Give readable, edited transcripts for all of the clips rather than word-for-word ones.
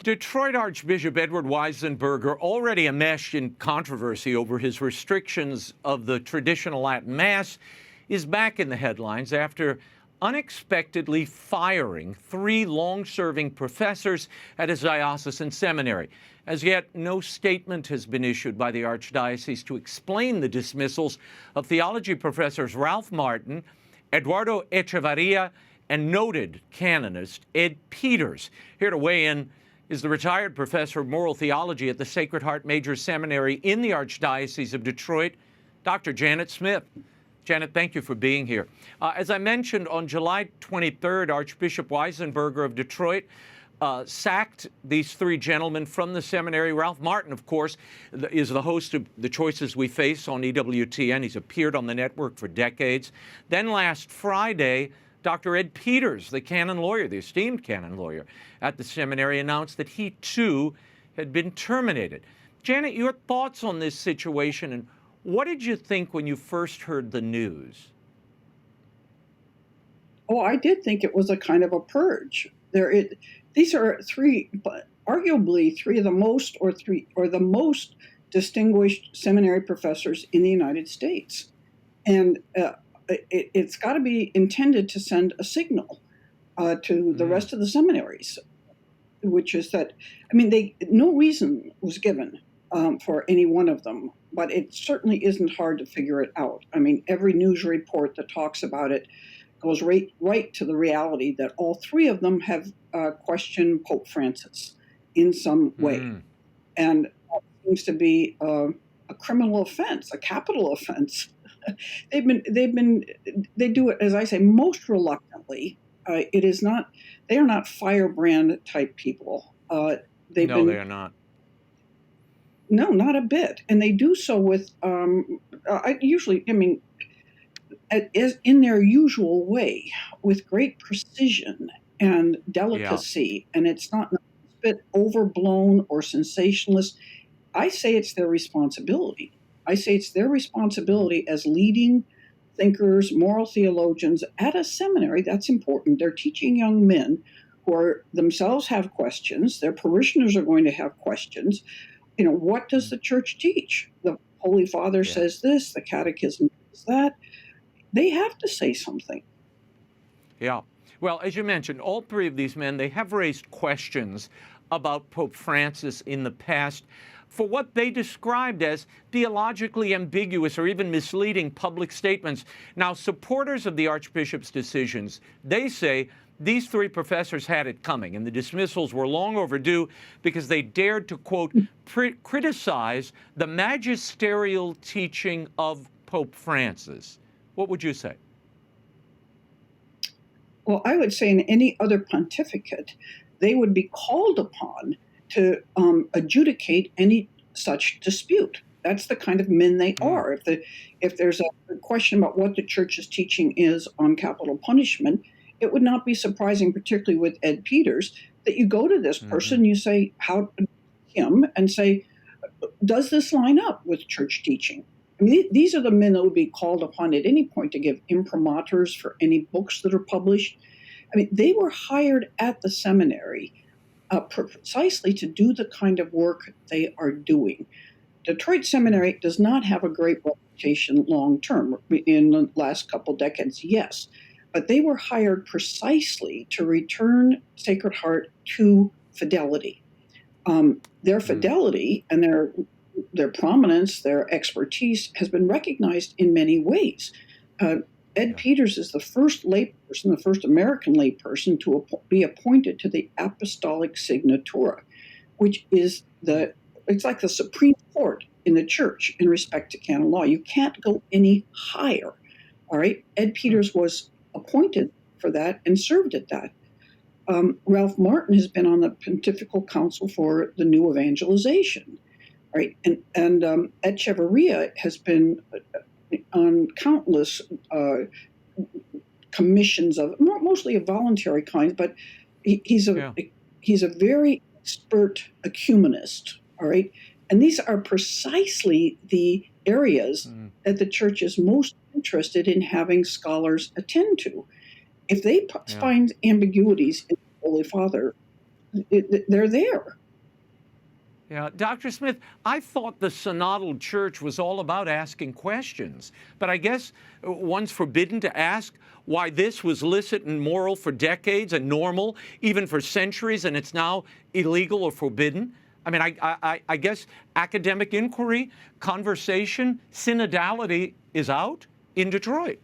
Detroit Archbishop Edward Weisenberger, already enmeshed in controversy over his restrictions of the traditional Latin Mass, is back in the headlines after unexpectedly firing 3 long-serving professors at his diocesan seminary. As yet, no statement has been issued by the Archdiocese to explain the dismissals of theology professors Ralph Martin, Eduardo Echeverria, and noted canonist Ed Peters. Here to weigh in is the retired professor of moral theology at the Sacred Heart Major Seminary in the Archdiocese of Detroit, Dr. Janet Smith. Janet, thank you for being here. As I mentioned, on July 23rd, Archbishop Weisenberger of Detroit sacked these 3 gentlemen from the seminary. Ralph Martin, of course, is the host of The Choices We Face on EWTN. He's appeared on the network for decades. Then last Friday, Dr. Ed Peters, the canon lawyer, the esteemed canon lawyer at the seminary, announced that he, too, had been terminated. Janet, your thoughts on this situation, and what did you think when you first heard the news? Oh, I did think it was a kind of a purge. These are 3, arguably 3 of the most distinguished seminary professors in the United States. And it's got to be intended to send a signal to the rest of the seminaries, which is that, no reason was given for any one of them, but it certainly isn't hard to figure it out. Every news report that talks about it goes right to the reality that all 3 of them have questioned Pope Francis in some way. And that seems to be a criminal offense, a capital offense. They do it, as I say, most reluctantly. They are not firebrand type people. They are not. No, not a bit. And they do so with, in their usual way, with great precision and delicacy. Yeah. And it's not a bit overblown or sensationalist. I say it's their responsibility. As leading thinkers, moral theologians at a seminary. That's important. They're teaching young men who themselves have questions. Their parishioners are going to have questions. What does the church teach? The Holy Father says this, the Catechism says that. They have to say something. Yeah. Well, as you mentioned, all 3 of these men, they have raised questions about Pope Francis in the past for what they described as theologically ambiguous or even misleading public statements. Now, supporters of the Archbishop's decisions, they say these 3 professors had it coming, and the dismissals were long overdue because they dared to, quote, criticize the magisterial teaching of Pope Francis. What would you say? Well, I would say in any other pontificate, they would be called upon to adjudicate any such dispute. That's the kind of men they are. If there's a question about what the church's teaching is on capital punishment, it would not be surprising, particularly with Ed Peters, that you go to this person, you say him, and say, does this line up with church teaching? These are the men that would be called upon at any point to give imprimaturs for any books that are published. They were hired at the seminary precisely to do the kind of work they are doing. Detroit Seminary does not have a great reputation long term. In the last couple decades, yes. But they were hired precisely to return Sacred Heart to fidelity. Their fidelity and their prominence, their expertise has been recognized in many ways. Ed Peters is the first layperson, the first American layperson to be appointed to the Apostolic Signatura, which is it's like the Supreme Court in the church in respect to canon law. You can't go any higher. All right. Ed Peters was appointed for that and served at that. Ralph Martin has been on the Pontifical Council for the New Evangelization. Right, and Echeverria has been on countless commissions of mostly of voluntary kinds, but he's a very expert ecumenist. All right, and these are precisely the areas that the church is most interested in having scholars attend to. If they find ambiguities in the Holy Father, they're there. Yeah, Dr. Smith, I thought the synodal church was all about asking questions, but I guess one's forbidden to ask why this was licit and moral for decades and normal, even for centuries, and it's now illegal or forbidden. I mean, I guess academic inquiry, conversation, synodality is out in Detroit.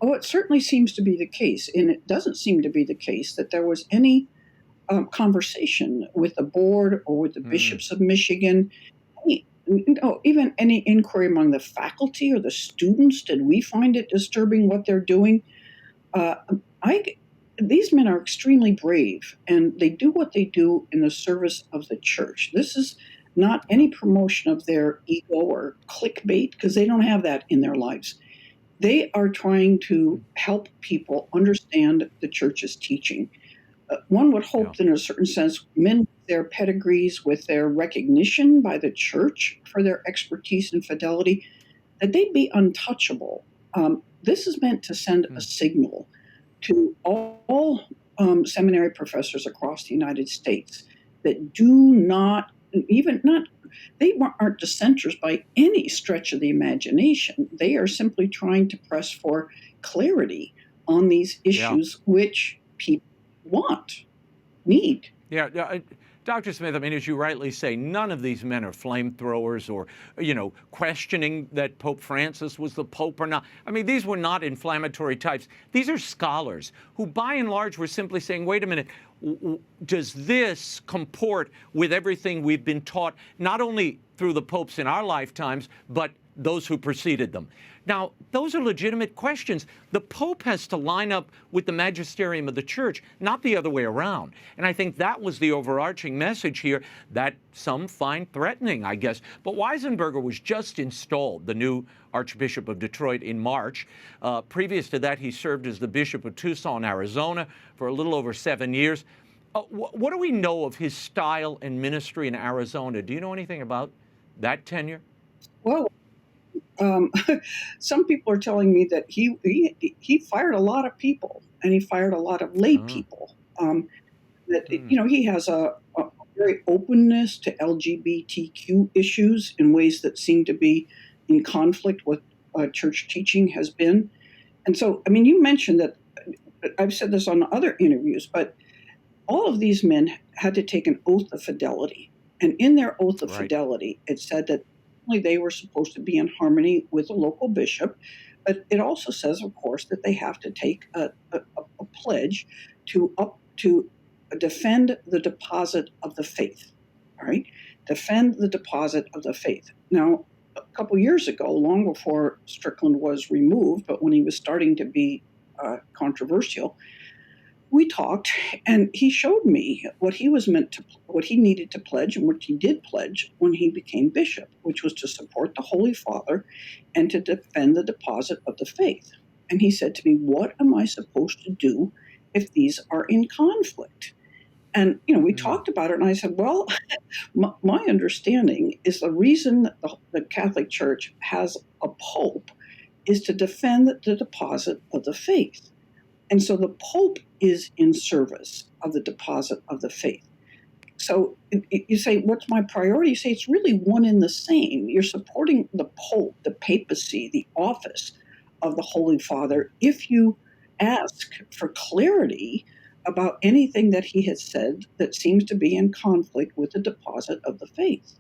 Oh, it certainly seems to be the case, and it doesn't seem to be the case that there was any conversation with the board or with the bishops of Michigan, even any inquiry among the faculty or the students. Did we find it disturbing what they're doing? These men are extremely brave, and they do what they do in the service of the church. This is not any promotion of their ego or clickbait, because they don't have that in their lives. They are trying to help people understand the church's teaching. One would hope that in a certain sense, men with their pedigrees, with their recognition by the church for their expertise and fidelity, that they'd be untouchable. This is meant to send a signal to all seminary professors across the United States that do not, they aren't dissenters by any stretch of the imagination. They are simply trying to press for clarity on these issues, which people need. Yeah, Dr. Smith, I mean, as you rightly say, none of these men are flamethrowers or, questioning that Pope Francis was the Pope or not. I mean, these were not inflammatory types. These are scholars who, by and large, were simply saying, wait a minute, does this comport with everything we've been taught, not only through the popes in our lifetimes, but those who preceded them? Now, those are legitimate questions. The Pope has to line up with the magisterium of the church, not the other way around. And I think that was the overarching message here that some find threatening, I guess. But Weisenberger was just installed, the new Archbishop of Detroit, in March. Previous to that, he served as the Bishop of Tucson, Arizona, for a little over 7 years. What do we know of his style and ministry in Arizona? Do you know anything about that tenure? Well, some people are telling me that he fired a lot of people, and he fired a lot of lay people. He has a very openness to LGBTQ issues in ways that seem to be in conflict with church teaching has been. And so, I mean, you mentioned that, I've said this on other interviews, but all of these men had to take an oath of fidelity. And in their oath of fidelity, it said that they were supposed to be in harmony with the local bishop, but it also says, of course, that they have to take a pledge to defend the deposit of the faith. All right, defend the deposit of the faith. Now, a couple years ago, long before Strickland was removed, but when he was starting to be controversial, we talked, and he showed me what he needed to pledge and what he did pledge when he became bishop, which was to support the Holy Father and to defend the deposit of the faith. And he said to me, what am I supposed to do if these are in conflict? And, we talked about it, and I said, well, my understanding is the reason that the Catholic Church has a pope is to defend the deposit of the faith. And so the Pope is in service of the deposit of the faith. So you say, what's my priority? You say it's really one and the same. You're supporting the Pope, the papacy, the office of the Holy Father, if you ask for clarity about anything that he has said that seems to be in conflict with the deposit of the faith.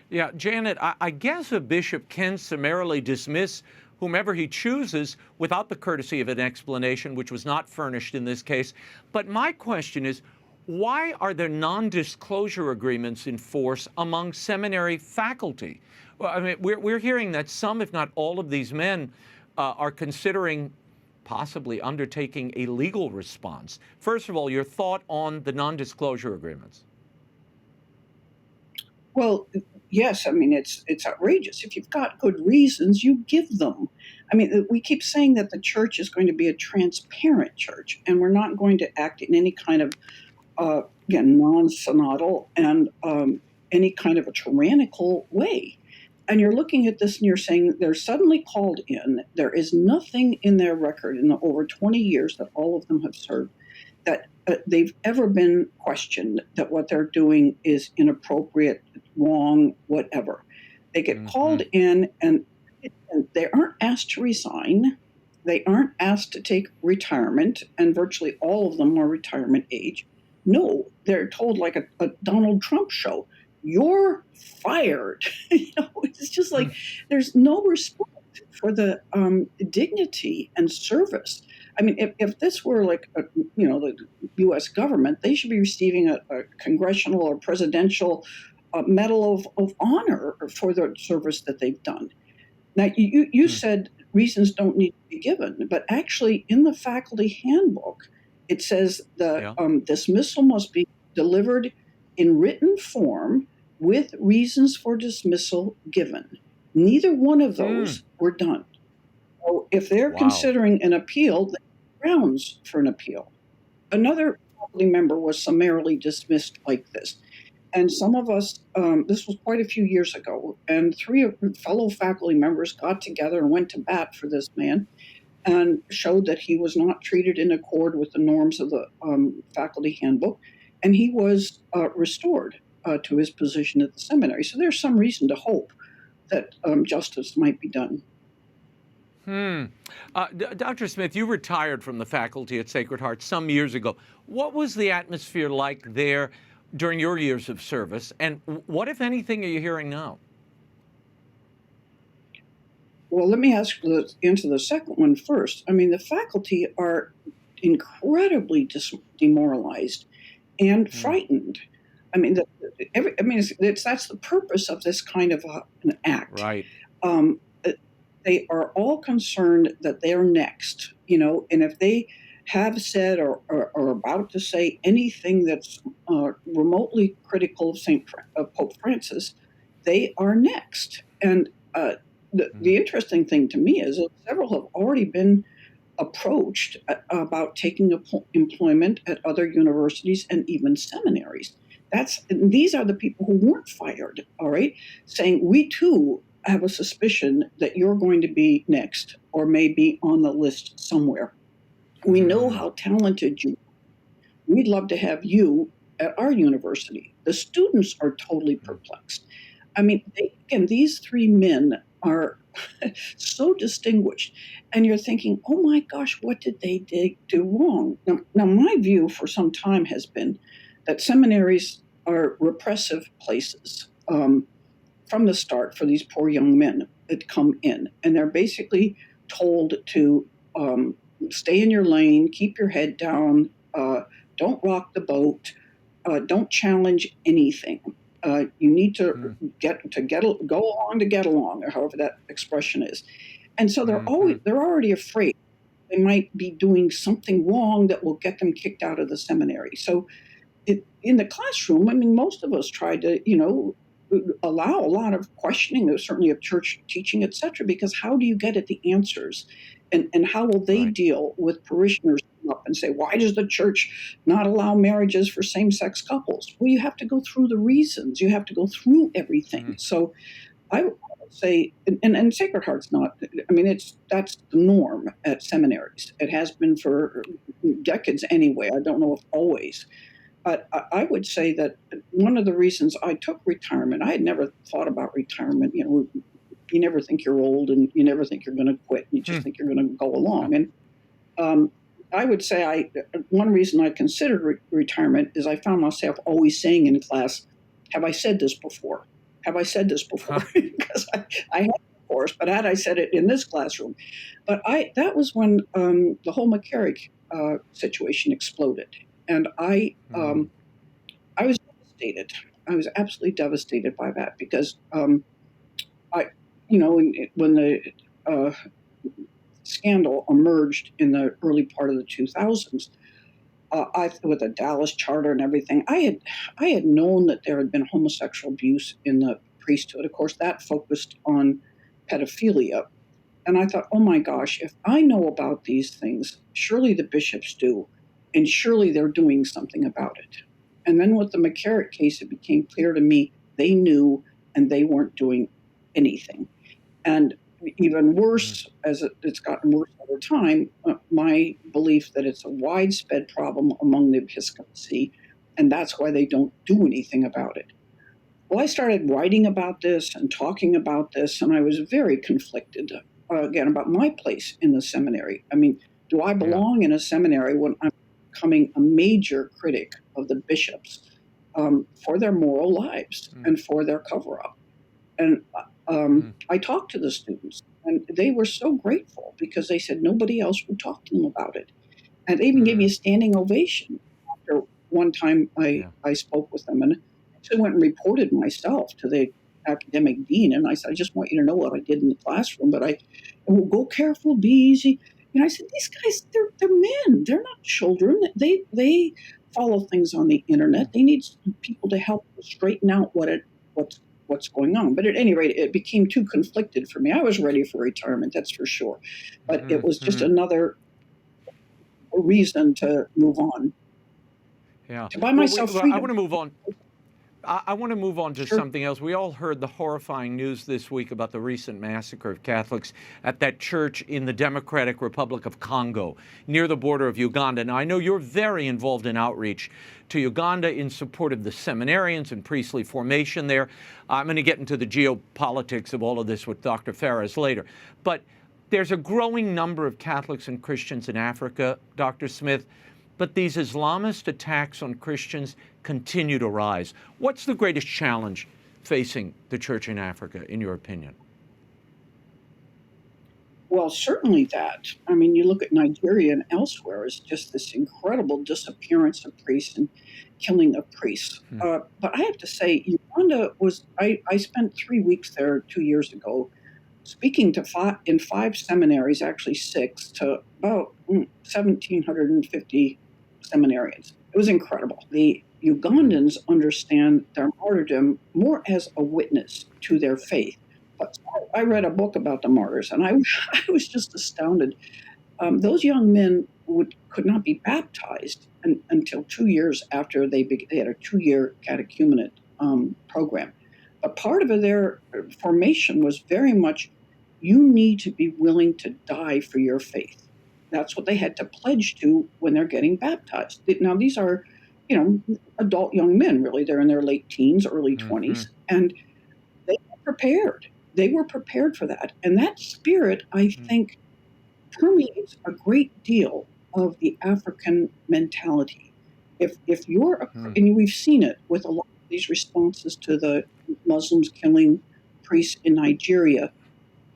Yeah, Janet, I guess a bishop can summarily dismiss whomever he chooses without the courtesy of an explanation, which was not furnished in this case. But my question is, why are there non-disclosure agreements in force among seminary faculty? Well, I mean, we're hearing that some, if not all of these men, are considering possibly undertaking a legal response. First of all, your thought on the non-disclosure agreements. Well, yes, I mean, it's outrageous. If you've got good reasons, you give them. I mean, we keep saying that the church is going to be a transparent church, and we're not going to act in any kind of, non-synodal and any kind of a tyrannical way. and you're looking at this and you're saying they're suddenly called in. There is nothing in their record in the over 20 years that all of them have served that they've ever been questioned, that what they're doing is inappropriate, wrong, whatever. They get called in, and they aren't asked to resign. They aren't asked to take retirement, and virtually all of them are retirement age. No, they're told like a Donald Trump show, you're fired. It's just like there's no respect for the dignity and service. I mean, if this were like, the U.S. government, they should be receiving a congressional or presidential medal of honor for the service that they've done. Now, you said reasons don't need to be given, but actually in the faculty handbook, it says the dismissal must be delivered in written form with reasons for dismissal given. Neither one of those were done. So if they're considering an appeal, they have grounds for an appeal. Another faculty member was summarily dismissed like this. And some of us, this was quite a few years ago, and 3 fellow faculty members got together and went to bat for this man and showed that he was not treated in accord with the norms of the faculty handbook, and he was restored to his position at the seminary. So there's some reason to hope that justice might be done. Dr. Smith, you retired from the faculty at Sacred Heart some years ago. What was the atmosphere like there during your years of service, and what, if anything, are you hearing now? Well, let me answer the second one first. I mean, the faculty are incredibly demoralized and frightened. I mean, that's the purpose of this kind of an act. Right. They are all concerned that they're next, and if they have said or are about to say anything that's remotely critical of Pope Francis, they are next. And the interesting thing to me is that several have already been approached about taking employment at other universities and even seminaries. These are the people who weren't fired, all right, saying we too have a suspicion that you're going to be next or may be on the list somewhere. We know how talented you are. We'd love to have you at our university. The students are totally perplexed. I mean, these 3 men are so distinguished, and you're thinking, oh my gosh, what did they do wrong? Now, my view for some time has been that seminaries are repressive places from the start for these poor young men that come in, and they're basically told to stay in your lane, keep your head down, don't rock the boat, don't challenge anything. You need to go along to get along, or however that expression is. And so they're already afraid they might be doing something wrong that will get them kicked out of the seminary. So in the classroom, I mean, most of us tried to, allow a lot of questioning, certainly of church teaching, et cetera, because how do you get at the answers? And how will they deal with parishioners up and say, why does the church not allow marriages for same-sex couples? Well, you have to go through the reasons. You have to go through everything. So I would say, and Sacred Heart's not, I mean, that's the norm at seminaries. It has been for decades anyway. I don't know if always. But I would say that one of the reasons I took retirement, I had never thought about retirement. You never think you're old, and you never think you're going to quit. You just think you're going to go along. And I would say one reason I considered retirement is I found myself always saying in class, have I said this before? Have I said this before? Because I had, of course, but had I said it in this classroom? But that was when the whole McCarrick situation exploded. And I was devastated. I was absolutely devastated by that because when the scandal emerged in the early part of the 2000s, with the Dallas Charter and everything, I had known that there had been homosexual abuse in the priesthood. Of course, that focused on pedophilia. And I thought, oh my gosh, if I know about these things, surely the bishops do. And surely they're doing something about it. And then with the McCarrick case, it became clear to me they knew and they weren't doing anything. And even worse, as it's gotten worse over time, my belief that it's a widespread problem among the episcopacy, and that's why they don't do anything about it. Well, I started writing about this and talking about this, and I was very conflicted, again, about my place in the seminary. I mean, do I belong in a seminary when I'm becoming a major critic of the bishops for their moral lives and for their cover-up? And I talked to the students, and they were so grateful because they said nobody else would talk to them about it. And they even gave me a standing ovation after one time I spoke with them. And actually went and reported myself to the academic dean. And I said, I just want you to know what I did in the classroom, but will go careful, be easy. I said, these guys, they're men. They're not children. They follow things on the internet. They need people to help straighten out what's going on. But at any rate, it became too conflicted for me. I was ready for retirement, that's for sure. But it was just another reason to move on. Yeah. To buy myself freedom. I want to move on. I want to move on to something else. We all heard the horrifying news this week about the recent massacre of Catholics at that church in the Democratic Republic of Congo, near the border of Uganda. Now, I know you're very involved in outreach to Uganda in support of the seminarians and priestly formation there. I'm going to get into the geopolitics of all of this with Dr. Ferris later. But there's a growing number of Catholics and Christians in Africa, Dr. Smith. But these Islamist attacks on Christians continue to rise. What's the greatest challenge facing the church in Africa, in your opinion? Well, certainly that. I mean, you look at Nigeria and elsewhere, it's just this incredible disappearance of priests and killing of priests. But I have to say, Uganda was, I spent 3 weeks there 2 years ago, speaking to in 5 seminaries, actually 6, to about 1,750 seminarians. It was incredible. The Ugandans understand their martyrdom more as a witness to their faith. But I read a book about the martyrs, and I was just astounded. Those young men could not be baptized until 2 years after they had a 2-year catechumenate program. But part of their formation was very much, you need to be willing to die for your faith. That's what they had to pledge to when they're getting baptized. Now, these are, adult young men, really. They're in their late teens, early 20s, and they were prepared. They were prepared for that. And that spirit, I think, permeates a great deal of the African mentality. If you're, and we've seen it with a lot of these responses to the Muslims killing priests in Nigeria,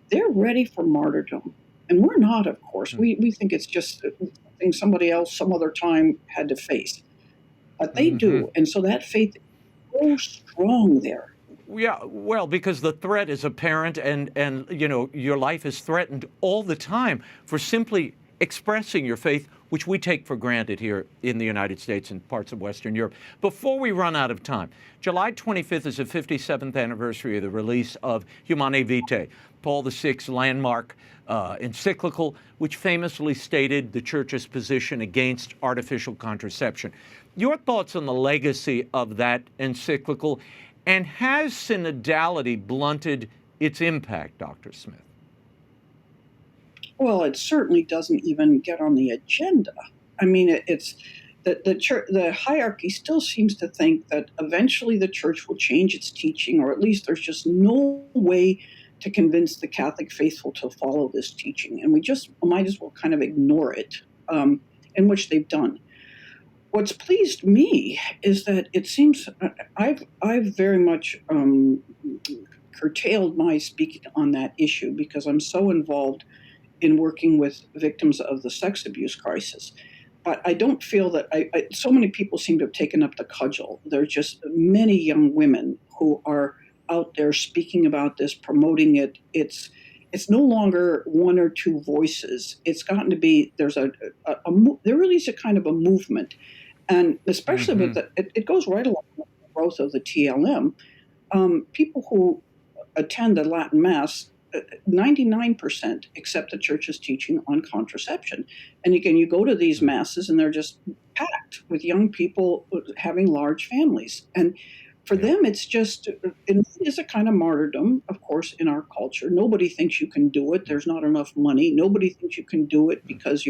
they're ready for martyrdom. And we're not, of course. We think it's just something somebody else some other time had to face. But they do. And so that faith is so strong there. Yeah, well, because the threat is apparent and your life is threatened all the time for simply expressing your faith, which we take for granted here in the United States and parts of Western Europe. Before we run out of time, July 25th is the 57th anniversary of the release of Humanae Vitae, Paul VI's landmark encyclical, which famously stated the Church's position against artificial contraception. Your thoughts on the legacy of that encyclical, and has synodality blunted its impact, Dr. Smith? Well, it certainly doesn't even get on the agenda. I mean, it's the church, the hierarchy still seems to think that eventually the church will change its teaching, or at least there's just no way to convince the Catholic faithful to follow this teaching. And we just might as well kind of ignore it, in which they've done. What's pleased me is that it seems I've very much curtailed my speaking on that issue because I'm so involved in working with victims of the sex abuse crisis. But I don't feel that so many people seem to have taken up the cudgel. There are just many young women who are out there speaking about this, promoting it. It's no longer one or two voices. It's gotten to be, there really is a kind of a movement. And especially with it goes right along with the growth of the TLM. People who attend the Latin Mass, 99% accept the Church's teaching on contraception. And again, you go to these masses and they're just packed with young people having large families. And For Yeah. them, it's just, it is a kind of martyrdom, of course, in our culture. Nobody thinks you can do it. There's not enough money. Nobody thinks you can do it because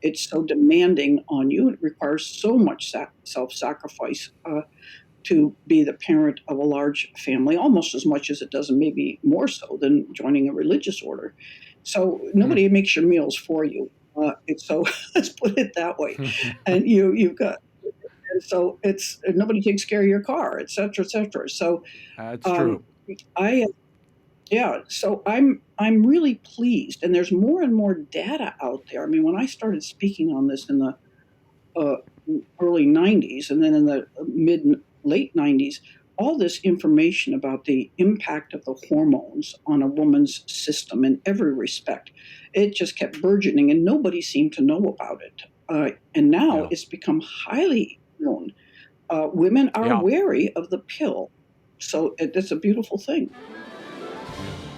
it's so demanding on you. It requires so much self-sacrifice to be the parent of a large family, almost as much as it does, and maybe more so than joining a religious order. So nobody makes your meals for you. So let's put it that way. And you've got, and so it's nobody takes care of your car, et cetera, et cetera. So That's um, true. I yeah, so I'm really pleased, and there's more and more data out there. I mean, when I started speaking on this in the uh, early '90s, and then in the mid late '90s, all this information about the impact of the hormones on a woman's system in every respect, it just kept burgeoning, and nobody seemed to know about it. And now Yeah. it's become highly known. Women are Yeah. wary of the pill, so it's a beautiful thing.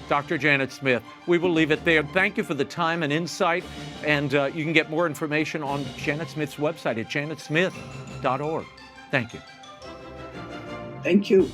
Dr. Janet Smith, we will leave it there. Thank you for the time and insight. And you can get more information on Janet Smith's website at janetsmith.org. Thank you. Thank you.